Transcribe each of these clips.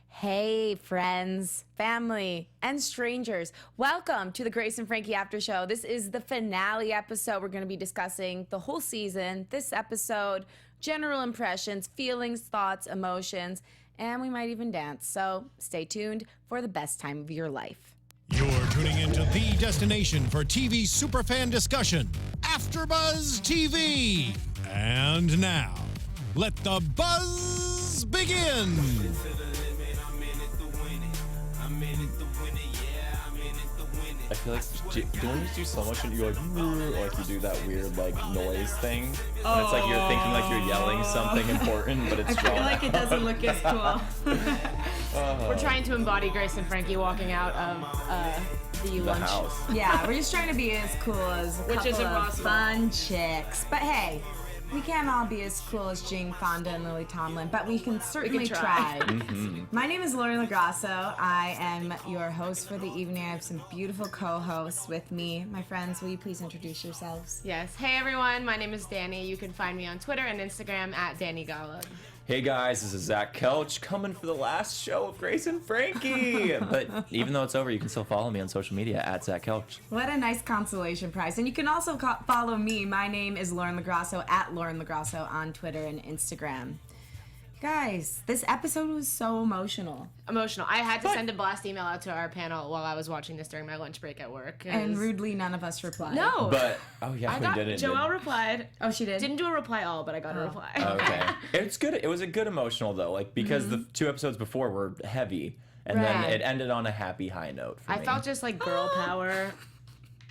Hey, friends, family, and strangers. Welcome to the Grace and Frankie After Show. This is the finale episode. We're going to be discussing the whole season, this episode, general impressions, feelings, thoughts, emotions, and we might even dance. So stay tuned for the best time of your life. You're tuning into the destination for TV superfan discussion, AfterBuzz TV. And now, let the buzz begin. I feel like don't you do so much and you're like you do that weird like noise thing, and it's like you're thinking like you're yelling something important, but it's I feel like it doesn't look as cool. We're trying to embody Grace and Frankie walking out of the lunch house. Yeah, we're just trying to be as cool as a Which couple is of impossible. fun chicks. But hey, we can't all be as cool as Sheen, Fonda, and Lily Tomlin, but we can certainly try. try. My name is Lauren Lograsso. I am your host for the evening. I have some beautiful co-hosts with me. My friends, will you please introduce yourselves? Yes. Hey everyone, my name is Dani. You can find me on Twitter and Instagram at Dani Golub. Hey guys, this is Zach Kelch coming for the last show of Grace and Frankie. But even though it's over, you can still follow me on social media at Zach Kelch. What a nice consolation prize. And you can also follow me. My name is Lauren Lograsso at Lauren Lograsso on Twitter and Instagram. Guys, this episode was so emotional. Emotional. I had to send a blast email out to our panel while I was watching this during my lunch break at work. And rudely, none of us replied. No. But we didn't. Joelle replied. Oh, she did? Didn't do a reply all, but I got a reply. Okay. It's good. It was a good emotional though, like because the two episodes before were heavy, and then Right. it ended on a happy high note for me. I felt just like girl power.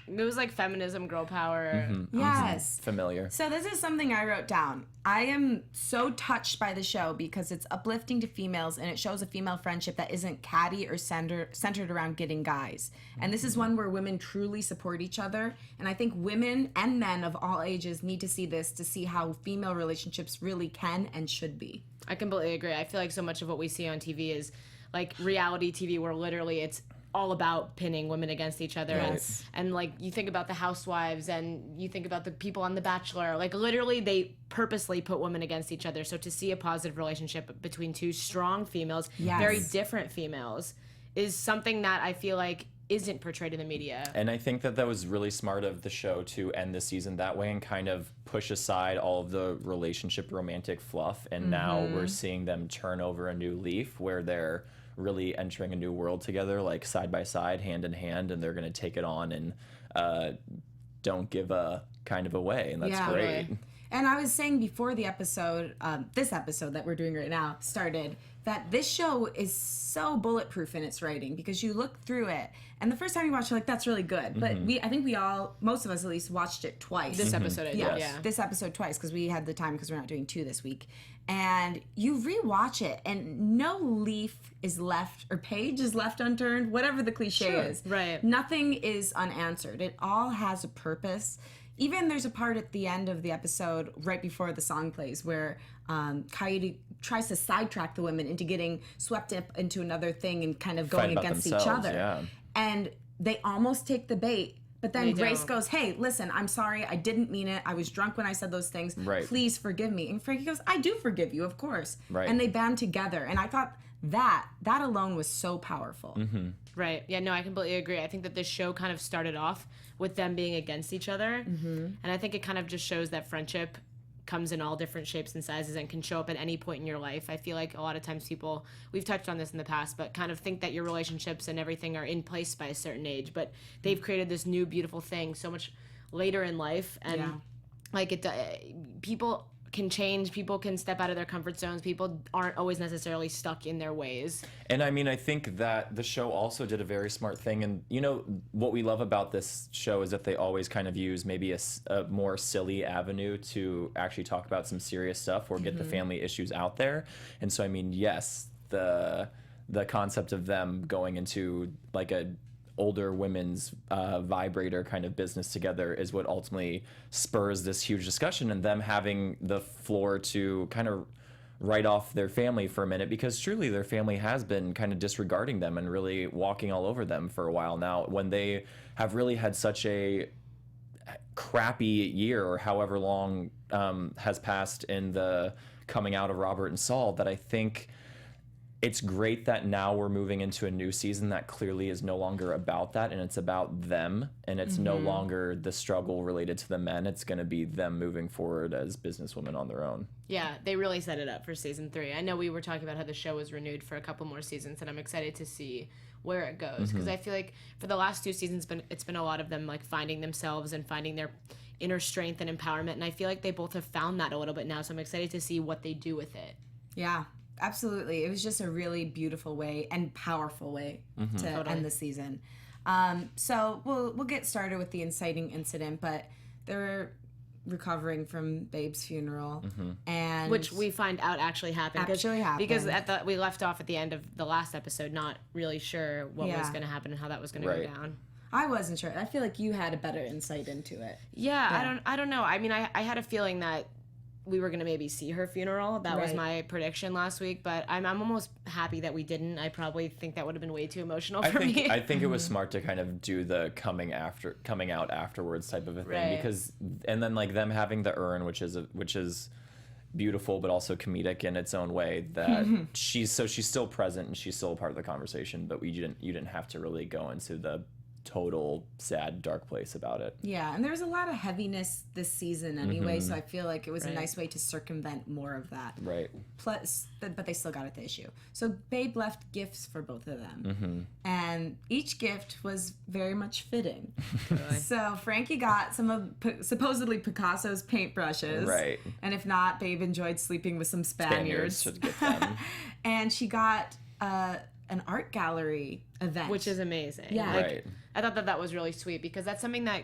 It was like feminism, girl power. Yes. familiar. So this is something I wrote down. I am so touched by the show because it's uplifting to females and it shows a female friendship that isn't catty or centered around getting guys. And this is one where women truly support each other. And I think women and men of all ages need to see this to see how female relationships really can and should be. I completely agree. I feel like so much of what we see on TV is like reality TV where literally it's all about pinning women against each other. Yes. And like you think about the housewives and you think about the people on The Bachelor, like literally they purposely put women against each other. So to see a positive relationship between two strong females, Yes. very different females, is something that I feel like isn't portrayed in the media. And I think that was really smart of the show to end the season that way and kind of push aside all of the relationship romantic fluff. And now we're seeing them turn over a new leaf where they're really entering a new world together, like side by side, hand in hand, and they're going to take it on and don't give a kind of away. And that's Yeah. great. Really. And I was saying before the episode, this episode that we're doing right now started, that this show is so bulletproof in its writing because you look through it and the first time you watch it, you're like, that's really good. But I think we all, most of us at least, watched it twice. This episode, I did, Yes. yeah. This episode twice because we had the time because we're not doing 2 this week. And you rewatch it and no leaf is left or page is left unturned, whatever the cliche is. Right. Nothing is unanswered. It all has a purpose. Even there's a part at the end of the episode right before the song plays where Coyote tries to sidetrack the women into getting swept up into another thing and kind of going Fight about against each themselves, other. yeah. And they almost take the bait. But then They Grace don't. goes, hey, listen, I'm sorry. I didn't mean it. I was drunk when I said those things. Right. Please forgive me. And Frankie goes, I do forgive you, of course. Right. And they band together. And I thought that alone was so powerful. Right. Yeah, no, I completely agree. I think that this show kind of started off with them being against each other. And I think it kind of just shows that friendship comes in all different shapes and sizes and can show up at any point in your life. I feel like a lot of times people, we've touched on this in the past, but kind of think that your relationships and everything are in place by a certain age, but they've created this new beautiful thing so much later in life. And Yeah. like people can change, people can step out of their comfort zones, people aren't always necessarily stuck in their ways. And I mean, I think that the show also did a very smart thing. And, you know, what we love about this show is that they always kind of use maybe a more silly avenue to actually talk about some serious stuff or get the family issues out there. And so, I mean, yes, the concept of them going into like a older women's vibrator kind of business together is what ultimately spurs this huge discussion, and them having the floor to kind of write off their family for a minute, because truly their family has been kind of disregarding them and really walking all over them for a while now, when they have really had such a crappy year or however long has passed in the coming out of Robert and Saul, that I think it's great that now we're moving into a new season that clearly is no longer about that, and it's about them, and it's no longer the struggle related to the men. It's going to be them moving forward as businesswomen on their own. Yeah, they really set it up for season 3. I know we were talking about how the show was renewed for a couple more seasons, and I'm excited to see where it goes, because I feel like for the last 2 seasons, it's been a lot of them like finding themselves and finding their inner strength and empowerment, and I feel like they both have found that a little bit now, so I'm excited to see what they do with it. Yeah. Absolutely. It was just a really beautiful way and powerful way to end the season. So we'll get started with the inciting incident, but they're recovering from Babe's funeral, and which we find out actually happened. Because we left off at the end of the last episode not really sure what was going to happen and how that was going to go down. I wasn't sure. I feel like you had a better insight into it. Yeah. I don't know. I mean, I had a feeling that we were going to maybe see her funeral. That was my prediction last week, but I'm almost happy that we didn't. I probably think that would have been way too emotional for me. I think it was smart to kind of do the coming out afterwards type of a thing, because, and then like them having the urn, which is beautiful, but also comedic in its own way, that she's still present and she's still a part of the conversation, but you didn't have to really go into the total sad dark place about it. Yeah, and there was a lot of heaviness this season anyway, so I feel like it was a nice way to circumvent more of that. Right. Plus, but they still got at the issue. So Babe left gifts for both of them, and each gift was very much fitting. So Frankie got some of supposedly Picasso's paintbrushes, right? And if not, Babe enjoyed sleeping with some Spaniards. Should get them. And she got an art gallery event, which is amazing. Yeah, right. I thought that was really sweet, because that's something that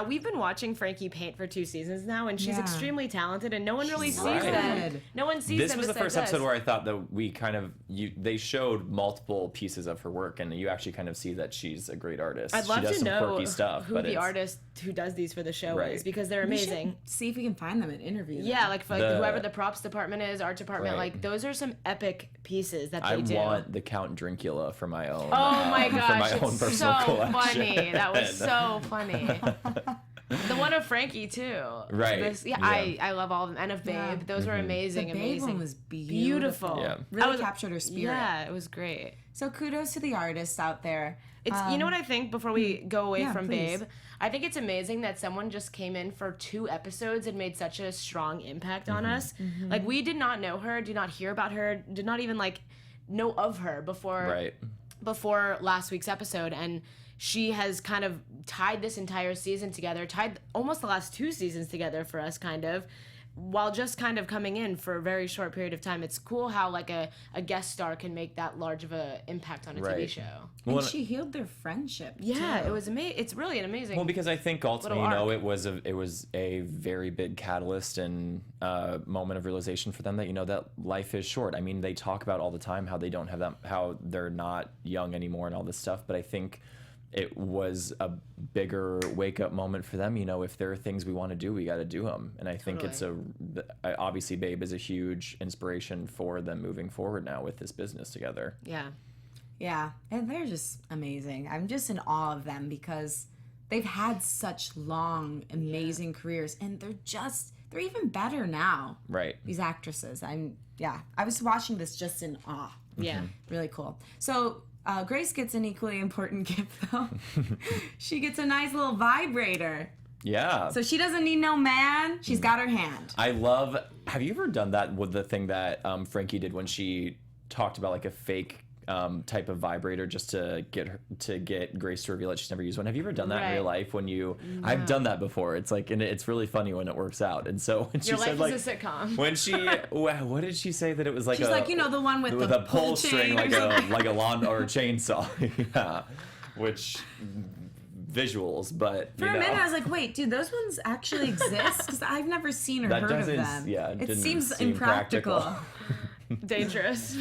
we've been watching Frankie paint for 2 seasons now, and she's extremely talented, and no one really sees them. No one sees them. This was the first episode where I thought that we kind of they showed multiple pieces of her work, and you actually kind of see that she's a great artist. I'd love she does to know quirky stuff, who the artist who does these for the show is, because they're amazing. See if we can find them and interview them. Yeah, like for whoever the props department is, art department, like those are some epic pieces that they do. I want the Count Drincula for my own. Oh my gosh, for my own personal collection. Funny. That was so funny. The one of Frankie too. Right. I love all of them. And of Babe. Those were amazing. The Babe one was beautiful. Beautiful. Yeah. Really captured her spirit. Yeah, it was great. So kudos to the artists out there. It's you know what I think before we go away from please. Babe? I think it's amazing that someone just came in for 2 episodes and made such a strong impact on us. Like, we did not know her, did not hear about her, did not even like know of her before last week's episode, and she has kind of tied this entire season together, tied almost the last 2 seasons together for us, kind of, while just kind of coming in for a very short period of time. It's cool how like a guest star can make that large of an impact on a TV show. And she healed their friendship. Yeah, too. it was amazing. It's really an amazing. Well, because I think ultimately, it was a very big catalyst and moment of realization for them that that life is short. I mean, they talk about all the time how they don't have that, how they're not young anymore, and all this stuff. But I think it was a bigger wake-up moment for them. If there are things we want to do, we got to do them. And I think it's obviously Babe is a huge inspiration for them moving forward now with this business together. Yeah. Yeah, and they're just amazing. I'm just in awe of them because they've had such long, amazing careers, and they're even better now. Right. These actresses. I was watching this just in awe. Yeah. Really cool. So Grace gets an equally important gift, though. She gets a nice little vibrator. Yeah. So she doesn't need no man. She's got her hand. Have you ever done that with the thing that Frankie did when she talked about like a fake type of vibrator just to get Grace to reveal that she's never used one? Have you ever done that in real life? I've done that before. It's like, and it's really funny when it works out. And so when Your she said life like is a sitcom. when she what did she say that it was like? She's like, the one with a pull string, like a lawn or a chainsaw. Yeah, which visuals, but for a minute I was like, wait, do those ones actually exist? Because I've never seen or heard of them. Yeah, it seems impractical. Dangerous.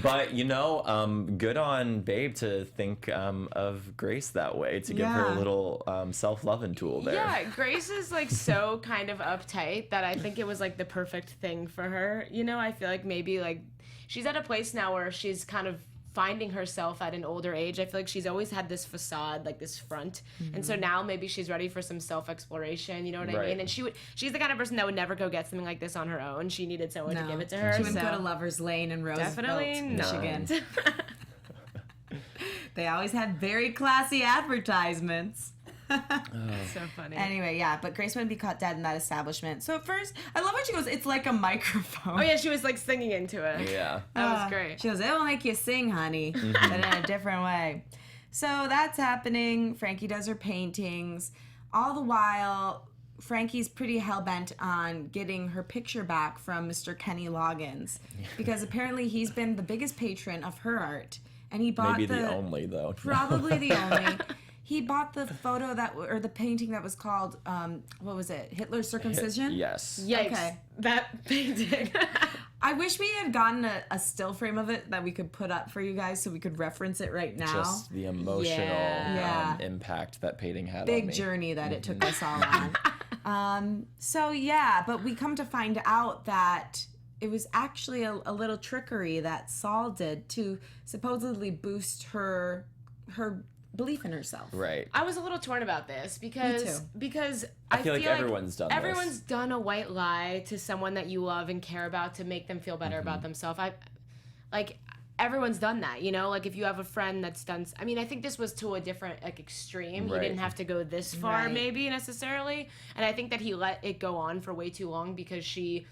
But good on Babe to think of Grace that way, to give her a little self-loving tool there. Yeah, Grace is like so kind of uptight that I think it was like the perfect thing for her. I feel like maybe like she's at a place now where she's kind of finding herself at an older age. I feel like she's always had this facade, like this front, and so now maybe she's ready for some self-exploration. You know what I mean? And she's the kind of person that would never go get something like this on her own. She needed someone to give it to her. She wouldn't go to Lover's Lane in Roosevelt, Michigan. They always had very classy advertisements. So funny. Anyway, yeah, but Grace wouldn't be caught dead in that establishment. So at first, I love when she goes, it's like a microphone. Oh yeah, she was like singing into it. Yeah. That was great. She goes, it will make you sing, honey, but in a different way. So that's happening. Frankie does her paintings. All the while, Frankie's pretty hell-bent on getting her picture back from Mr. Kenny Loggins, because apparently he's been the biggest patron of her art. And he bought Maybe the only, though. Probably the only. He bought the photo or the painting that was called, what was it? Hitler's Circumcision? Yes. Yikes. Okay. That painting. I wish we had gotten a still frame of it that we could put up for you guys so we could reference it right now. Just the emotional impact that painting had on me. Big journey that it took us all on. So yeah, but we come to find out that it was actually a little trickery that Saul did to supposedly boost her belief in herself. Right. I was a little torn about this because I feel like everyone's done this. Everyone's done a white lie to someone that you love and care about to make them feel better about themselves. Everyone's done that, you know? Like, if you have a friend that's done... I mean, I think this was to a different, extreme. Right. He didn't have to go this far, maybe, necessarily. And I think that he let it go on for way too long because she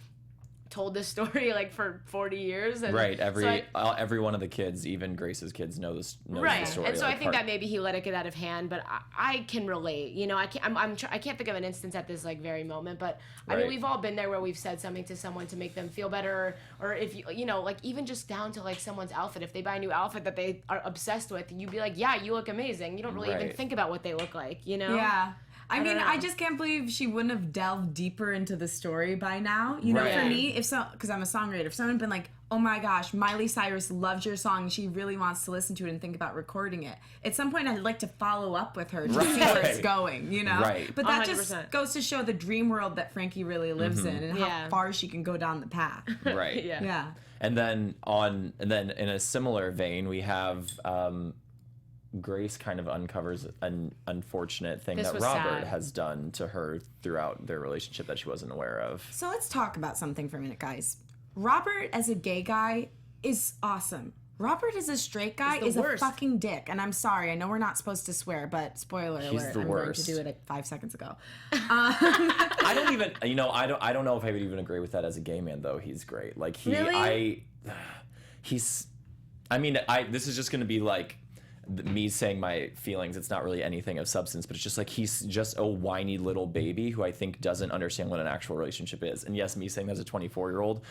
told this story, for 40 years. And right. Every one of the kids, even Grace's kids, knows the story. And so I think that maybe he let it get out of hand, but I can relate. You know, I can't think of an instance at this, very moment, but I mean, we've all been there where we've said something to someone to make them feel better, or if you know, even just down to someone's outfit. If they buy a new outfit that they are obsessed with, you'd be like, yeah, you look amazing. You don't really even think about what they look like, you know? Yeah. I mean, I just can't believe she wouldn't have delved deeper into the story by now. You know, for me, because I'm a songwriter, if someone had been like, oh my gosh, Miley Cyrus loves your song, she really wants to listen to it and think about recording it. At some point, I'd like to follow up with her to see where it's going, you know? Right. But that 100%. just goes to show the dream world that Frankie really lives in and how far she can go down the path. Right. Yeah. And then in a similar vein, we have Grace kind of uncovers an unfortunate thing that Robert has done to her throughout their relationship that she wasn't aware of. So let's talk about something for a minute, guys. Robert, as a gay guy, is awesome. Robert, as a straight guy, is a fucking dick. And I'm sorry, I know we're not supposed to swear, but spoiler alert, I'm going to do it 5 seconds ago. I don't even, I don't know if I would even agree with that as a gay man, though. He's great. This is just going to be me saying my feelings. It's not really anything of substance, but it's just he's just a whiny little baby who I think doesn't understand what an actual relationship is. And yes, me saying that as a 24-year-old,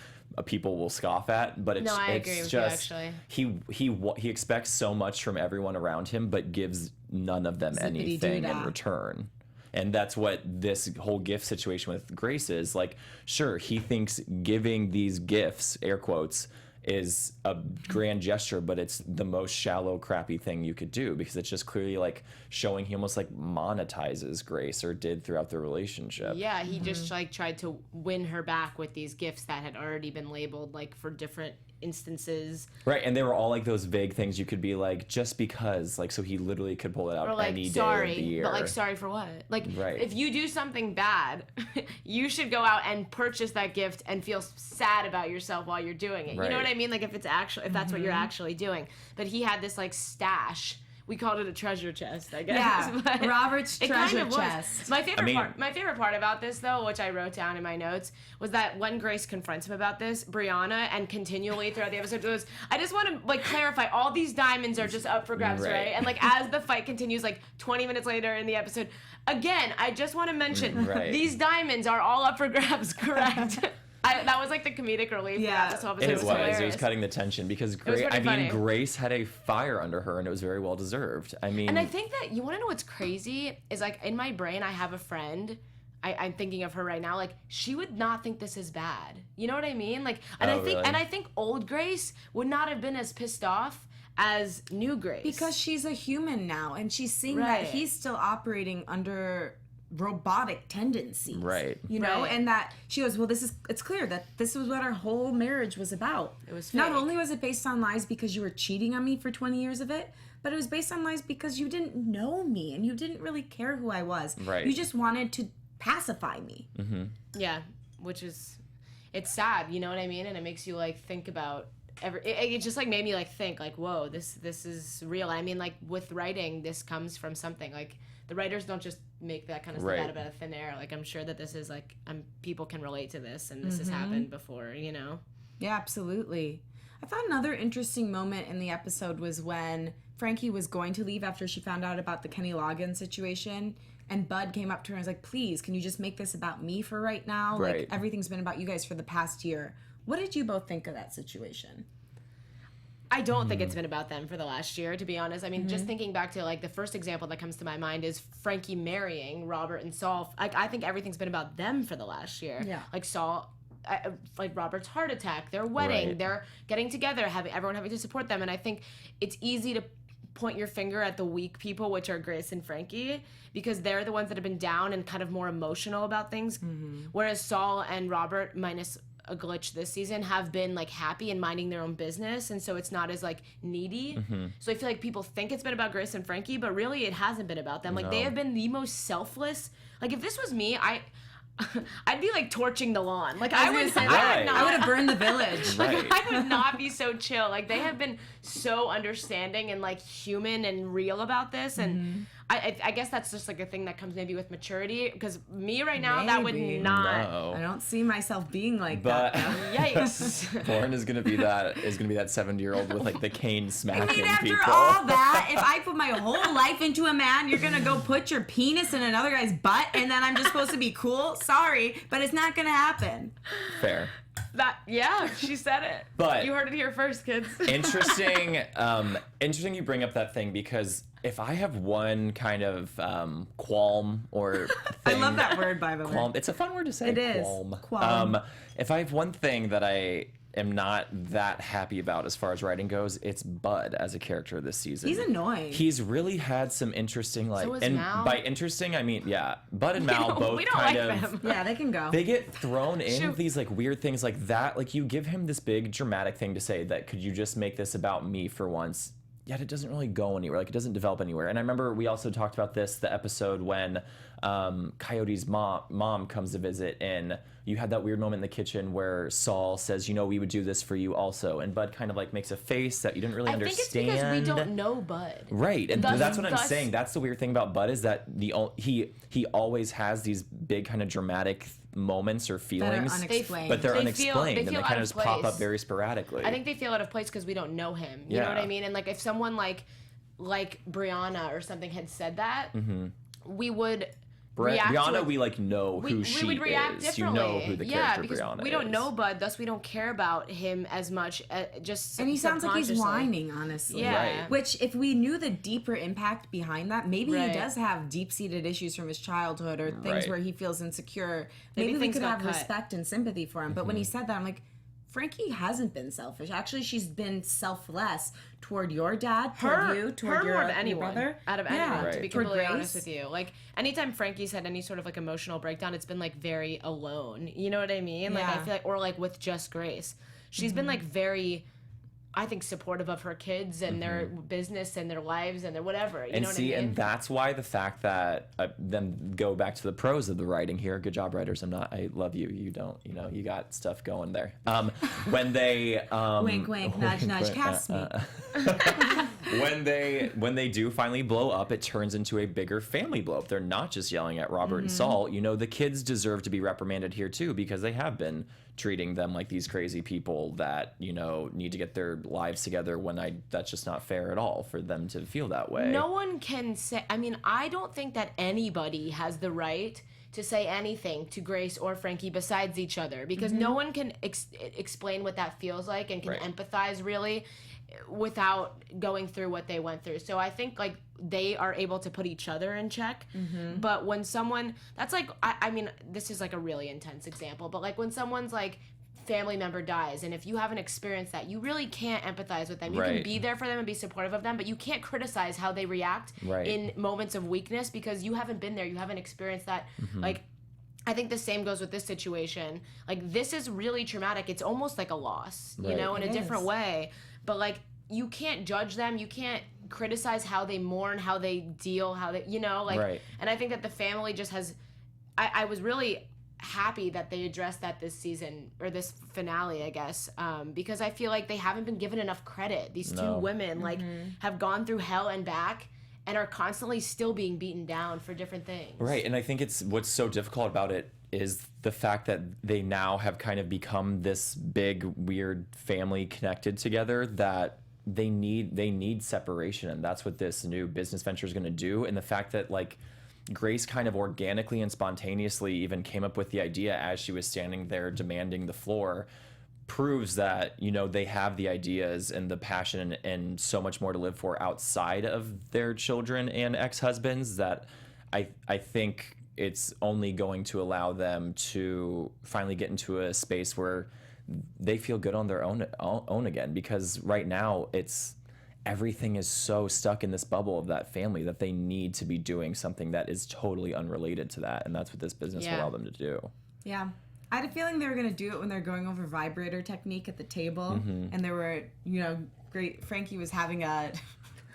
people will scoff at, but it's agree with just you, actually. He expects so much from everyone around him, but gives none of them anything in return. And that's what this whole gift situation with Grace is. Sure, he thinks giving these gifts, air quotes, is a grand gesture, but it's the most shallow, crappy thing you could do, because it's just clearly showing he almost monetizes Grace, or did throughout the relationship. Yeah, he just tried to win her back with these gifts that had already been labeled for different instances. Right, and they were all those vague things you could be just because, so he literally could pull it out any day of the year. But sorry for what? Right. If you do something bad, you should go out and purchase that gift and feel sad about yourself while you're doing it. Right. You know what I mean? If that's what you're actually doing. But he had this stash. We called it a treasure chest, I guess. Yeah, but Robert's treasure chest. My favorite part about this, though, which I wrote down in my notes, was that when Grace confronts him about this, Brianna, and continually throughout the episode, goes, I just want to clarify, all these diamonds are just up for grabs, right? And as the fight continues, 20 minutes later in the episode, again, I just want to mention, these diamonds are all up for grabs, correct? That was the comedic relief. Yeah, this whole episode. It was cutting the tension, because Grace had a fire under her, and it was very well deserved. And I think that, you want to know what's crazy is in my brain I have a friend. I'm thinking of her right now. She would not think this is bad. You know what I mean? I think old Grace would not have been as pissed off as new Grace, because she's a human now, and she's seeing that he's still operating under robotic tendencies. Right. You know, Right. and that she goes, well, it's clear that this was what our whole marriage was about. It was Not fake. only was it based on lies because you were cheating on me for 20 years of it, but it was based on lies because you didn't know me and you didn't really care who I was. Right. You just wanted to pacify me. Yeah, which is, it's sad, you know what I mean? And it makes you like think about it just like made me like think like, whoa, this is real. I mean, like with writing, this comes from something. Like the writers don't just make that kind of stuff out of thin air. Like I'm sure that this is like people can relate to this, and this has happened before, you know? Yeah, absolutely. I thought another interesting moment in the episode was when Frankie was going to leave after she found out about the Kenny Loggins situation, and Bud came up to her and was like, please, can you just make this about me for right now? Right. Like, everything's been about you guys for the past year. What did you both think of that situation? I don't think it's been about them for the last year, to be honest. I mean, just thinking back to, like, the first example that comes to my mind is Frankie marrying Robert and Saul. Like, I think everything's been about them for the last year. Yeah. Like, Saul, like, Robert's heart attack, their wedding, Right. they're getting together, everyone having to support them. And I think it's easy to point your finger at the weak people, which are Grace and Frankie, because they're the ones that have been down and kind of more emotional about things. Whereas Saul and Robert, minus a glitch this season, have been like happy and minding their own business, and so it's not as like needy. So I feel like people think it's been about Grace and Frankie, but really it hasn't been about them. Like they have been the most selfless. Like if this was me, I'd be like torching the lawn. Like I would have burned the village. Right. I would not be so chill. Like they have been so understanding and like human and real about this, and I guess that's just like a thing that comes maybe with maturity. Because me right now, that would Maybe. not. No. I don't see myself being like But that. Yikes. Lauren is gonna be that 70-year-old with like the cane smacking I mean, after people. all that, if I put my whole life into a man, you're gonna go put your penis in another guy's butt, and then I'm just supposed to be cool? Sorry, but it's not gonna happen. Fair. She said it. But- you heard it here first, kids. Interesting you bring up that thing, because if I have one kind of qualm or I thing, love that word, by the way. qualm, it's a fun word to say. It is. Qualm. If I have one thing that I am not that happy about as far as writing goes, it's Bud as a character this season. He's annoying. He's really had some interesting, like, So is and Mal. by interesting I mean, yeah, Bud and Mal both we don't kind like of them. Yeah, they can go. they get thrown in Shoot. these like weird things like that. Like you give him this big dramatic thing to say that, could you just make this about me for once? Yet it doesn't really go anywhere. Like it doesn't develop anywhere. And I remember we also talked about this, the episode when Coyote's mom comes to visit, and you had that weird moment in the kitchen where Saul says, you know, we would do this for you also. And Bud kind of like makes a face that you didn't really I think understand. it's because we don't know Bud. Right, and Thus- that's what I'm thus- saying. That's the weird thing about Bud, is that he always has these big kind of dramatic moments or that are feelings, unexplained. but they're They unexplained, feel and they out kind of of just pop up place. very sporadically. I think they feel out of place because we don't know him. You know what Yeah. I mean? And like if someone like Brianna or something had said that, we would react to Brianna, it. we like know who we she would react is. differently. You know who the yeah, character because Brianna is. we don't know Bud, thus we don't care about him as much. Just and he sounds like he's subconsciously. whining, honestly. Yeah. Right. Which, if we knew the deeper impact behind that, maybe Right. he does have deep-seated issues from his childhood or things Right. where he feels insecure. Maybe Maybe we things could got have cut. respect and sympathy for him. But when he said that, I'm like, Frankie hasn't been selfish. Actually, she's been selfless toward your dad, toward you, toward her your, more than your anyone, brother. out of anyone, Right. to be Toward completely Grace. honest with you. Like anytime Frankie's had any sort of like emotional breakdown, it's been like very alone. You know what I mean? Like I Yeah. feel like, or like with just Grace, she's been like very, I think, supportive of her kids and their business and their lives and their whatever. You And know what see, I mean? and that's why the fact that then go back to the pros of the writing here. Good job, writers. I love you. You don't, you got stuff going there. When they Wink, wink, nudge, nudge, wink, cast me. when they do finally blow up, it turns into a bigger family blow up. They're not just yelling at Robert and Saul. The kids deserve to be reprimanded here too, because they have been treating them like these crazy people that need to get their lives together, when that's just not fair at all for them to feel that way. No one can say, I mean, I don't think that anybody has the right to say anything to Grace or Frankie besides each other, because no one can explain what that feels like and can Right. empathize really without going through what they went through. So I think like they are able to put each other in check. But when someone, that's like, I mean, this is like a really intense example, but like when someone's like family member dies, and if you haven't experienced that, you really can't empathize with them. You Right. can be there for them and be supportive of them, but you can't criticize how they react Right. in moments of weakness because you haven't been there, you haven't experienced that. Like, I think the same goes with this situation. Like, this is really traumatic. It's almost like a loss, you Right. know, in It a different is. way. But, like, you can't judge them. You can't criticize how they mourn, how they deal, how they, you know, like, Right. and I think that the family just has, I was really happy that they addressed that this season, or this finale, I guess, because I feel like they haven't been given enough credit. These two No. women, like, have gone through hell and back, and are constantly still being beaten down for different things. Right, and I think it's what's so difficult about it is the fact that they now have kind of become this big weird family connected together that they need separation, and that's what this new business venture is going to do. And the fact that like Grace kind of organically and spontaneously even came up with the idea as she was standing there demanding the floor proves that, you know, they have the ideas and the passion and so much more to live for outside of their children and ex-husbands that I think it's only going to allow them to finally get into a space where they feel good on their own again, because right now everything is so stuck in this bubble of that family that they need to be doing something that is totally unrelated to that, and that's what this business will Yeah. allow them to do. Yeah. I had a feeling they were going to do it when they're going over vibrator technique at the table. And there were, you know, Frankie was having a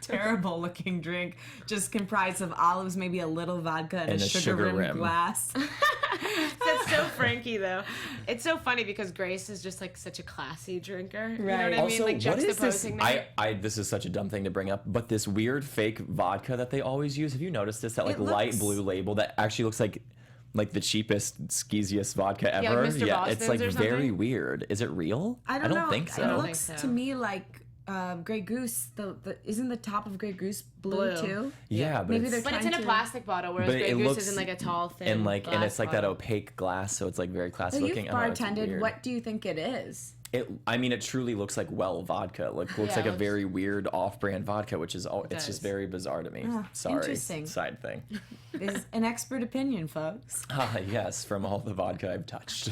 terrible looking drink just comprised of olives, maybe a little vodka, and a sugar rim glass. That's so Frankie, though. It's so funny because Grace is just like such a classy drinker. You know Right. what I Also, mean? Like what is this? juxtaposing that. This is such a dumb thing to bring up, but this weird fake vodka that they always use. Have you noticed this? That like It looks- light blue label that actually looks like the cheapest, skeeziest vodka like ever. Mr. It's Boston's like or very something? weird. Is it real? I don't know. think so. I It don't looks think so. to me like Grey Goose. Isn't the top of Grey Goose blue too? Yeah, but Maybe it's, they're But it's in a trying to- plastic bottle, whereas But Grey it Goose looks- is in like a tall, thin and glass it's like that bottle. opaque glass, so it's like very classy So you've looking. I don't know, it's bartended. weird. What do you think it is? It truly looks like vodka. Looks Yeah, like it a looks- very weird off-brand vodka, which is it's does. just very bizarre to me. Sorry, interesting. side thing. Is an expert opinion, folks. Yes, from all the vodka I've touched.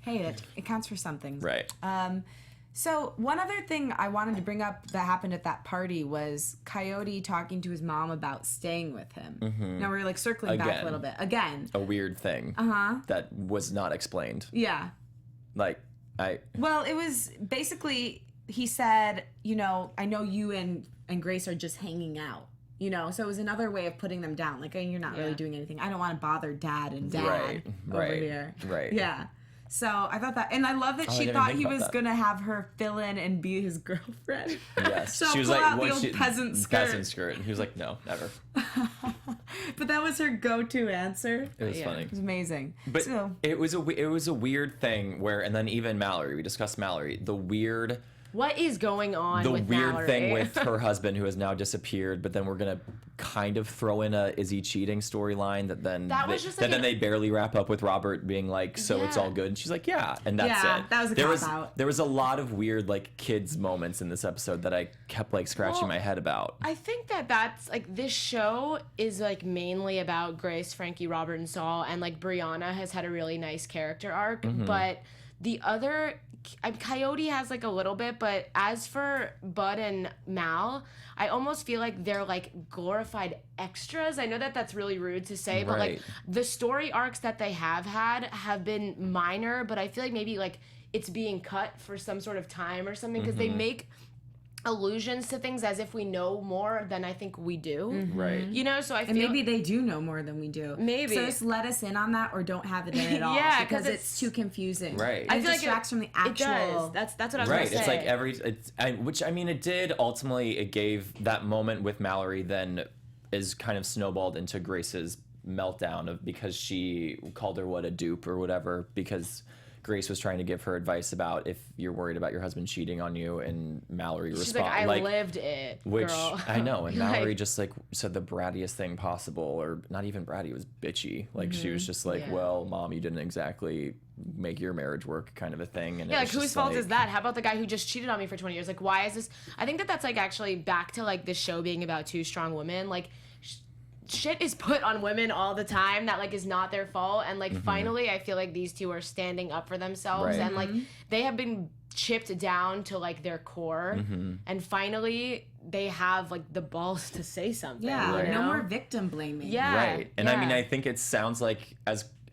Hey, it counts for something. Right. So one other thing I wanted to bring up that happened at that party was Coyote talking to his mom about staying with him. Now we're like circling back a Again. little bit. Again. A weird thing that was not explained. Yeah. Like Well, it was basically, he said, you know, I know you and Grace are just hanging out. You know, so it was another way of putting them down. Like, hey, you're not really doing anything. I don't want to bother dad and dad over here. Right. Yeah. So I thought that, and I love that I she didn't thought think he about was that. gonna have her fill in and be his girlfriend. Yes. So she was pull like, out the what old peasant skirt. Peasant skirt. And he was like, no, never. But that was her go-to answer. It was funny. It was amazing. But So, it was a weird thing where, and then even Mallory, we discussed Mallory, the weird What is going on the with weird Mallory? thing with her husband who has now disappeared, but then we're gonna kind of throw in a is he cheating storyline that then That was just like then an- they barely wrap up with Robert being like, so it's Yeah. all good, and she's like, yeah, and that's Yeah, it. that was a there cop-out. there was a lot of weird like kids moments in this episode that I kept like scratching Well, my head about. I think that's like this show is like mainly about Grace, Frankie, Robert, and Saul, and like Brianna has had a really nice character arc, but the other Coyote has like a little bit, but as for Bud and Mal, I almost feel like they're like glorified extras. I know that that's really rude to say, but like Right. the story arcs that they have had have been minor, but I feel like maybe like it's being cut for some sort of time or something because they make allusions to things as if we know more than I think we do. Right. You know, so I and feel maybe they do know more than we do. Maybe. So just let us in on that or don't have it in at all. Yeah, 'cause because it's- it's too confusing. Right. And I it feel like distracts from the It actual. does. That's what I was Right, gonna it's say. like which I mean, it did ultimately. It gave that moment with Mallory then is kind of snowballed into Grace's meltdown of because she called her a dupe or whatever because Grace was trying to give her advice about if you're worried about your husband cheating on you, and Mallory She's responded like, I lived it, which girl. I know, and Mallory Like, just like said the brattiest thing possible, or not even bratty, it was bitchy. Like she was just like, Yeah. well, mom, you didn't exactly make your marriage work, kind of a thing. And it yeah, was like whose just fault like- is that? How about the guy who just cheated on me for 20 years? Like, why is this? I think that's like actually back to like the show being about two strong women. Like, shit is put on women all the time that like is not their fault, and like finally I feel like these two are standing up for themselves, Right. and like they have been chipped down to like their core, and finally they have like the balls to say something. Yeah, you know? no more victim blaming. Yeah. Right. And I mean, yeah. I think it sounds like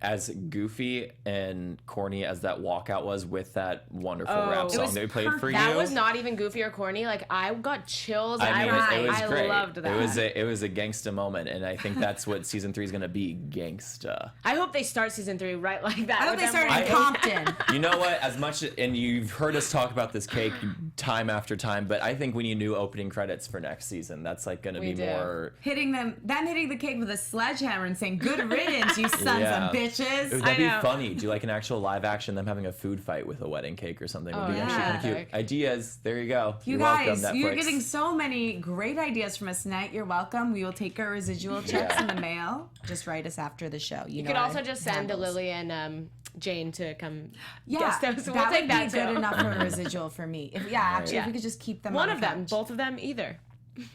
as goofy and corny as that walkout was with that wonderful rap it song was that we played for you. That was not even goofy or corny. Like I got chills. I mean, it was I great. loved that. It was a gangsta moment, and I think that's what season 3 is gonna be, gangsta. I hope they start season 3 right like that. I hope with they them start in wearing- Compton. You know what? As much, and you've heard us talk about this cake time after time, but I think we need new opening credits for next season. That's like gonna be do. more. Hitting the cake with a sledgehammer and saying, "Good riddance, you sons Yeah. of bitches." That'd I be know. funny. Do like an actual live action, them having a food fight with a wedding cake or something. Would be yeah. actually kind of cute. Epic. Ideas. There you go. You You're guys, welcome, you're Netflix. getting so many great ideas from us tonight. You're welcome. We will take our residual checks Yeah. in the mail. Just write us after the show. You could also just send Lily and Jane to come guest host. We'll that take would that be too. good enough for a residual for me. If Yeah. we could just keep them One on of the them, couch. both of them, either.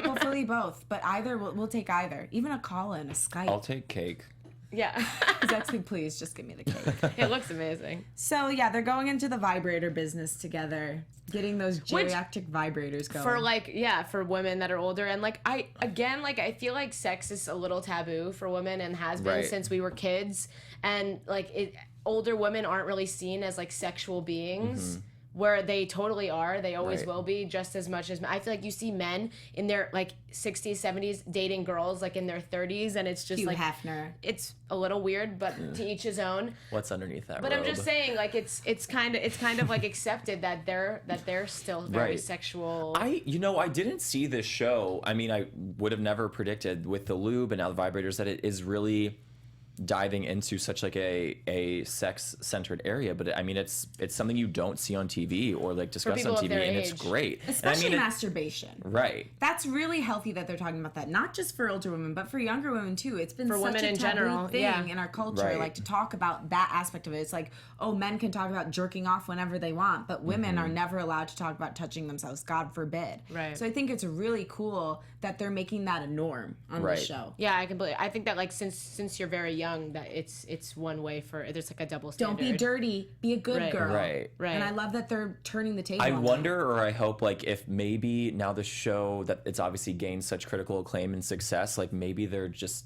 Hopefully both, but either we'll take either. Even a call-in, a Skype. I'll take cake. Yeah. Exactly, please just give me the cake. It looks amazing. So yeah, they're going into the vibrator business together, getting those geriatric vibrators going. For women that are older, and like I feel like sex is a little taboo for women and has been Right. since we were kids, and like older women aren't really seen as like sexual beings. Where they totally are, they always Right. will be, just as much as I feel like you see men in their like 60s, 70s dating girls like in their 30s, and it's just Hugh like Hefner. it's a little weird, but to each his own. What's underneath that But robe? I'm just saying, like it's kind of like accepted that they're still very Right. sexual. I didn't see this show. I mean, I would have never predicted with the lube and now the vibrators that it is really diving into such like a sex centered area, but I mean it's something you don't see on TV or like discussed people on of TV, their and it's age. great. Especially and I mean, masturbation. right. That's really healthy that they're talking about that. Not just for older women, but for younger women too. It's been For such women a in taboo general, thing yeah. in our culture, Right. like to talk about that aspect of it. It's like, oh, men can talk about jerking off whenever they want, but women are never allowed to talk about touching themselves. God forbid. Right. So I think it's really cool that they're making that a norm on Right. the show. Yeah, I think that like since you're very young, that it's one way for there's like a double Don't standard. be dirty. Be a good Right. girl. Right. Right. And I love that they're turning the table. I on wonder, or I hope, like if maybe now the show that it's obviously gained such critical acclaim and success, like maybe they're just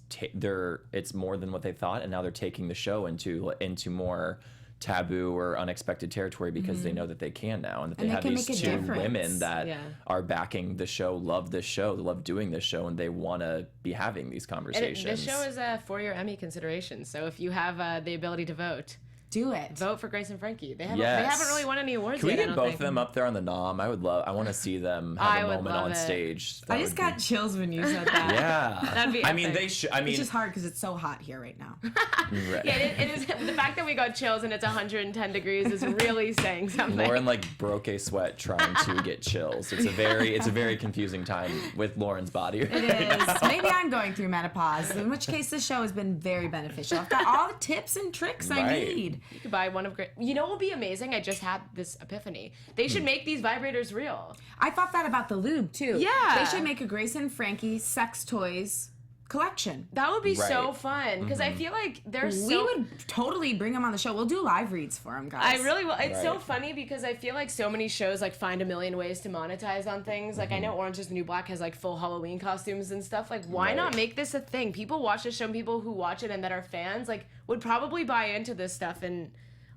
it's more than what they thought, and now they're taking the show into more taboo or unexpected territory because they know that they can now, and that And they they have can these make a two difference. women that Yeah. are backing the show, love this show, love doing this show, and they want to be having these And conversations. this show is for your Emmy consideration. So if you have the ability to vote, Do it. vote for Grace and Frankie. They haven't Yes. really won any awards Can we yet. I get don't both think. of them up there on the nom? I want to see them I have a would moment love on it. stage. I That just would got be- chills when you said that. Yeah. That'd be I mean, epic. they should. I mean, It's just hard because it's so hot here right now. right. Yeah, it is. The fact that we got chills and it's 110 degrees is really saying something. Lauren like broke a sweat trying to get chills. It's a very confusing time with Lauren's body. It is. Maybe I'm going through menopause, in which case this show has been very beneficial. I've got all the tips and tricks I Right. need. You could buy one of Grace. You know what would be amazing? I just had this epiphany. They should make these vibrators real. I thought that about the lube too. Yeah. They should make a Grace and Frankie sex toys collection. That would be so Right. fun because I feel like there's We would totally bring them on the show. We'll do live reads for them, guys. I really will. It's so Right. funny because I feel like so many shows like find a million ways to monetize on things. Like I know Orange is the New Black has like full Halloween costumes and stuff. Like why Right. not make this a thing? People watch this show, and people who watch it and that are fans like would probably buy into this stuff, and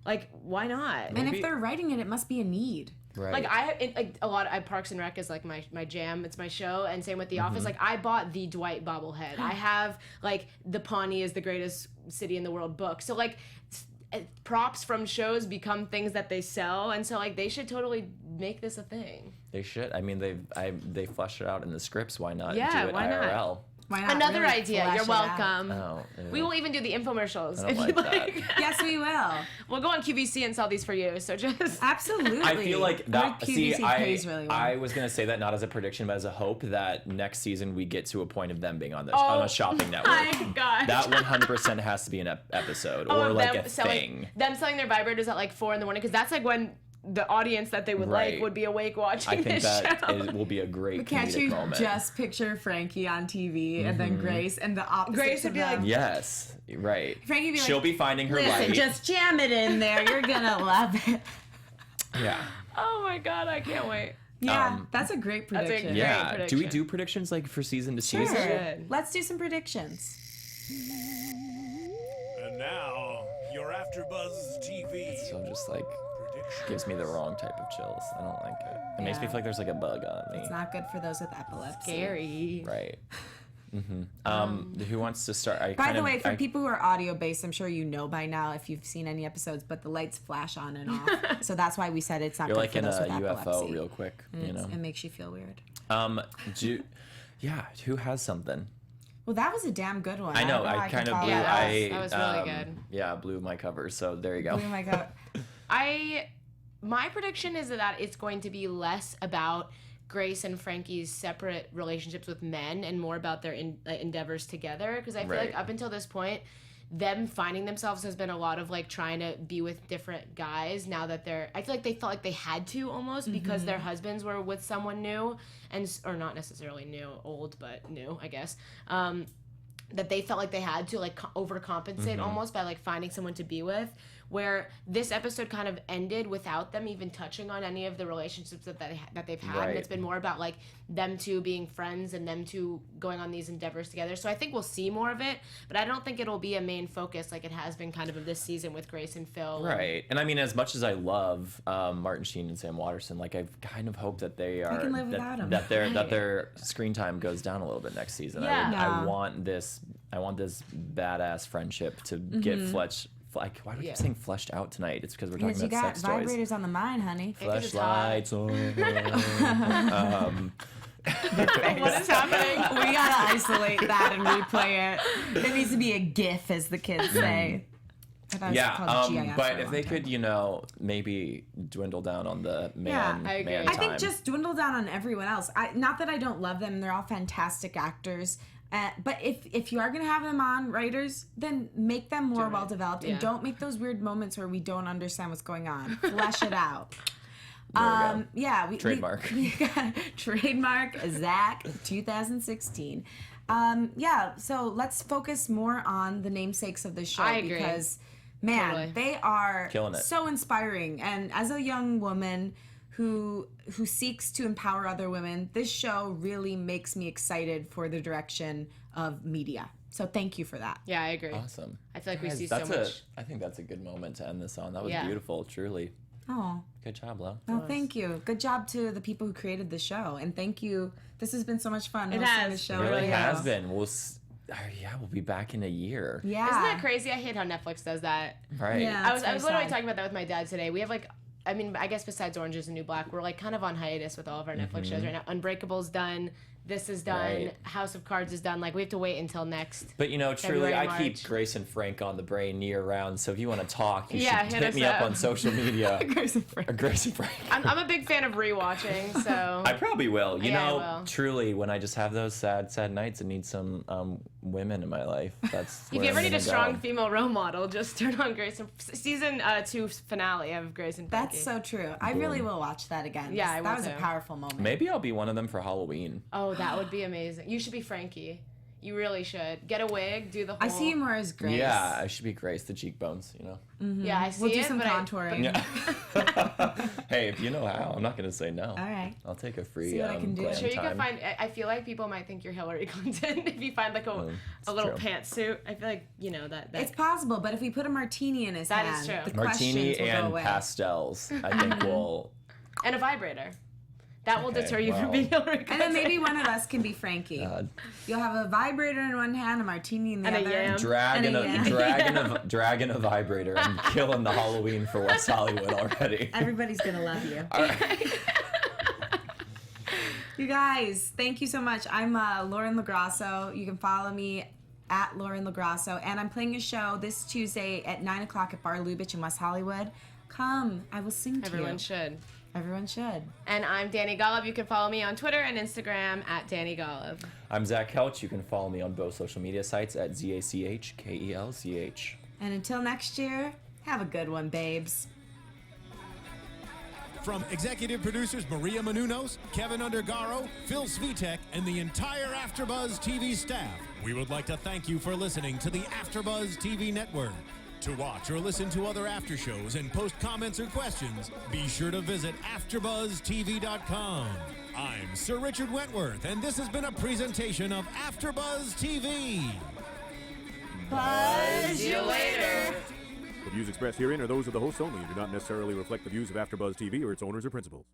like why not? And Maybe- if they're writing it, it must be a need. Right. Like a lot of Parks and Rec is like my jam. It's my show, and same with The Office. Like I bought the Dwight bobblehead. I have like the Pawnee is the greatest city in the world book. So like props from shows become things that they sell, and so like they should totally make this a thing. They should. I mean, they fleshed it out in the scripts. Why not Yeah, do it why not? IRL? Why not? Another really idea. flesh You're it out? welcome. Oh, We ew. will even do the infomercials I don't if like you that. like. Yes, we will. We'll go on QVC and sell these for you. So just Absolutely. I feel like that. Our See, QVC pays really well. I was gonna say that not as a prediction, but as a hope that next season we get to a point of them being on on a shopping network. my gosh. That 100% has to be an episode or of like them a thing. Them selling their vibrators at like 4 a.m. because that's like when the audience that they would Right. like would be awake watching I think this that show. it will be a great Can't comedic you moment. just picture Frankie on TV and then Grace and the opposite? Grace would be like, Yes, right. Frankie would be like, She'll be finding her listen, light. just jam it in there. You're gonna love it. Yeah. oh my god, I can't wait. Yeah, that's a great That's a prediction. great Yeah. Do we prediction. do predictions like for season to Sure. season? Good. Let's do some predictions. And now, your AfterBuzz TV So just like prediction. gives me the wrong type of chills. I don't like it. It makes me feel like there's like a bug on me. It's not good for those with epilepsy. Scary. Right. Who wants to start? By the way, for people who are audio based, I'm sure you know by now if you've seen any episodes, but the lights flash on and off. So that's why we said it's not you're good like for in a those with UFO epilepsy. real quick, you know. It makes you feel weird. Yeah. Who has something? Well, that was a damn good one. I know. don't how I can kind of follow blew. that. that was really good. Yeah, blew my cover. So there you go. Oh my god. My prediction is that it's going to be less about Grace and Frankie's separate relationships with men and more about their endeavors together. Because I feel Right. like up until this point, them finding themselves has been a lot of like trying to be with different guys now that I feel like they felt like they had to almost because their husbands were with someone new or not necessarily new, old, but new, I guess. That they felt like they had to like overcompensate almost by like finding someone to be with, where this episode kind of ended without them even touching on any of the relationships that they've had. Right. And it's been more about like them two being friends and them two going on these endeavors together. So I think we'll see more of it, but I don't think it'll be a main focus like it has been kind of this season with Grace and Phil. Right. And I mean, as much as I love Martin Sheen and Sam Waterston, like I kind of hope that they are can live without 'em. that their screen time goes down a little bit next season. Yeah. I want this badass friendship to get fleshed. Like, why do we keep saying fleshed out tonight? It's because we're talking Because you about got sex toys. vibrators on the mind, honey. Because it's hot. Fleshlights on. What is happening? We gotta isolate that and replay it. There needs to be a GIF, as the kids say. Yeah, but if they could, maybe dwindle down on the man, I agree. man I think time. just dwindle down on everyone else. Not that I don't love them; they're all fantastic actors. But if you are gonna have them on writers, then make them more well developed and don't make those weird moments where we don't understand what's going on. Flesh it out. There we go. Yeah, Trademark. We got trademark Zach 2016. So let's focus more on the namesakes of the show. I agree. Because man, Totally. they are Killing it. so inspiring. And as a young woman who seeks to empower other women, this show really makes me excited for the direction of media. So thank you for that. Yeah, I agree. Awesome. I feel like we Guys, see so much. I think that's a good moment to end this on. That was Yeah. beautiful, truly. Oh, Good job, Lo. well, thank you. Good job to the people who created the show, and thank you. This has been so much fun. hosting has. the show. It really really has has. been. We'll be back in a year. Yeah. Isn't that crazy? I hate how Netflix does that. Right. Yeah. I was very literally sad. talking about that with my dad today. We have like, I guess besides Orange is the New Black, we're like kind of on hiatus with all of our Netflix shows right now. Unbreakable's done. This is done. Right. House of Cards is done. Like we have to wait until next. But truly, February, I March. keep Grace and Frank on the brain year round. So if you want to talk, you Yeah, should hit hit us me up up. on social media. Grace and Frankie. Grace and Frank. I'm a big fan of rewatching, so I probably will. Yeah, I will. Truly, when I just have those sad nights and need some women in my life, that's if you ever need a strong female role model, just turn on Grace and season 2 finale of Grace and Frankie. That's so true. I really will watch that again. Yeah, I that will was a too. powerful moment. Maybe I'll be one of them for Halloween. Oh, that would be amazing. You should be Frankie. You really should. Get a wig, do the whole... I see you more as Grace. Yeah, I should be Grace, the cheekbones, Yeah, I see We'll do it, some but contouring. Yeah. Hey, if you know how, I'm not going to say no. All right. I'll take a free See what I can do. glam Sure, you time. can find. I feel like people might think you're Hillary Clinton if you find like a little true. pantsuit. I feel like that. It's possible, but if we put a martini in his That hand, is true. the Martini questions will go and away. pastels, I think will... and a vibrator. That will Okay, deter you from well. being Hillary Clinton. And then maybe one of us can be Frankie. God. You'll have a vibrator in one hand, a martini in the And a other. yam. Dragging And a dragging a vibrator and killing the Halloween for West Hollywood already. Everybody's gonna love you. All right. You guys, thank you so much. I'm Lauren Lograsso. You can follow me at Lauren Lograsso, and I'm playing a show this Tuesday at 9 o'clock at Bar Lubitsch in West Hollywood. Come, I will sing to Everyone you. should. Everyone should. And I'm Dani Golub. You can follow me on Twitter and Instagram at Dani Golub. I'm Zach Kelch. You can follow me on both social media sites at ZACHKELCH. And until next year, have a good one, babes. From executive producers Maria Menounos, Kevin Undergaro, Phil Svitek, and the entire AfterBuzz TV staff, we would like to thank you for listening to the AfterBuzz TV network. To watch or listen to other after shows and post comments or questions, be sure to visit AfterBuzzTV.com. I'm Sir Richard Wentworth, and this has been a presentation of AfterBuzz TV. Buzz you later. The views expressed herein are those of the hosts only and do not necessarily reflect the views of AfterBuzz TV or its owners or principals.